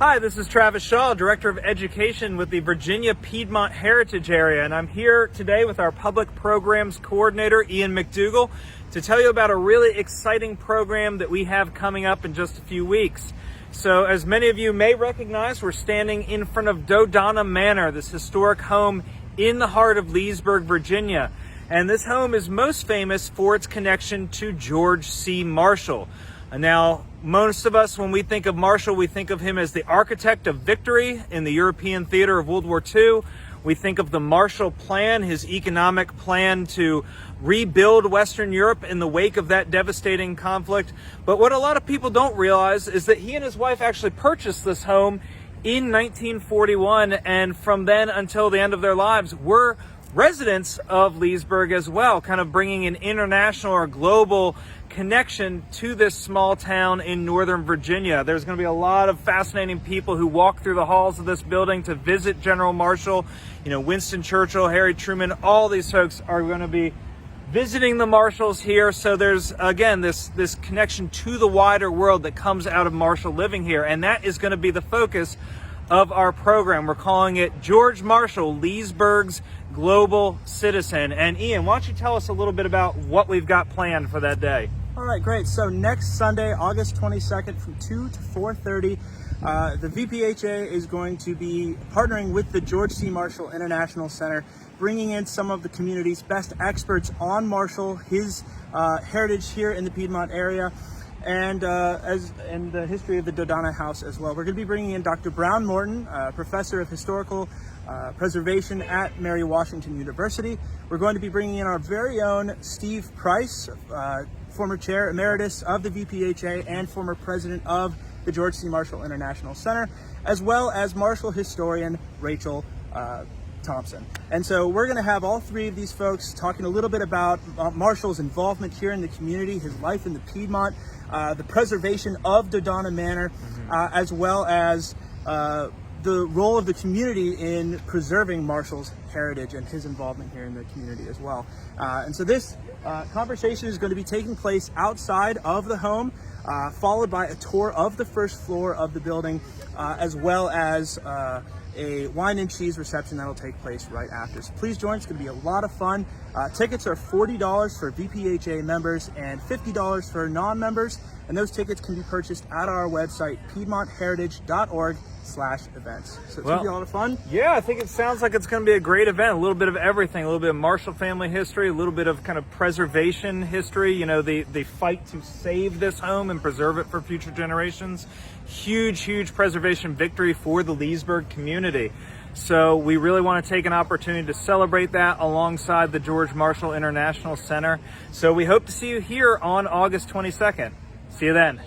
Hi, this is Travis Shaw, Director of Education with the Virginia Piedmont Heritage Area, and I'm here today with our Public Programs Coordinator, Ian McDougall, to tell you about a really exciting program that we have coming up in just a few weeks. So, as many of you may recognize, we're standing in front of Dodonna Manor, this historic home in the heart of Leesburg, Virginia. And this home is most famous for its connection to George C. Marshall. Now, most of us, when we think of Marshall, we think of him as the architect of victory in the European theater of World War II. We think of the Marshall Plan, his economic plan to rebuild Western Europe in the wake of that devastating conflict. But what a lot of people don't realize is that he and his wife actually purchased this home in 1941, and from then until the end of their lives were residents of Leesburg as well, kind of bringing an international or global connection to this small town in Northern Virginia. There's going to be a lot of fascinating people who walk through the halls of this building to visit General Marshall. You know, Winston Churchill, Harry Truman, all these folks are going to be visiting the Marshalls here. So there's, again, this connection to the wider world that comes out of Marshall living here. And that is going to be the focus of our program. We're calling it George Marshall, Leesburg's Global Citizen. And Ian, why don't you tell us a little bit about what we've got planned for that day? All right, great. So next Sunday, August 22nd from 2 to 4:30, the VPHA is going to be partnering with the George C. Marshall International Center, bringing in some of the community's best experts on Marshall, his heritage here in the Piedmont area, and the history of the Dodonna House as well. We're going to be bringing in Dr. Brown Morton, professor of historical preservation at Mary Washington University. We're going to be bringing in our very own Steve Price, former chair emeritus of the VPHA and former president of the George C. Marshall International Center, as well as Marshall historian Rachel Thompson. And so we're going to have all three of these folks talking a little bit about Marshall's involvement here in the community, his life in the Piedmont, the preservation of Dodonna Manor, as well as the role of the community in preserving Marshall's heritage and his involvement here in the community as well. And so this conversation is going to be taking place outside of the home, followed by a tour of the first floor of the building, as well as a wine and cheese reception that'll take place right after. So please join. It's going to be a lot of fun. Tickets are $40 for VPHA members and $50 for non-members, and those tickets can be purchased at our website, piedmontheritage.org/events. So it's going to be a lot of fun. Yeah, I think it sounds like it's going to be a great event. A little bit of everything, a little bit of Marshall family history, a little bit of kind of preservation history, you know, the fight to save this home and preserve it for future generations. Huge preservation victory for the Leesburg community. So we really want to take an opportunity to celebrate that alongside the George Marshall International Center. So we hope to see you here on August 22nd. See you then.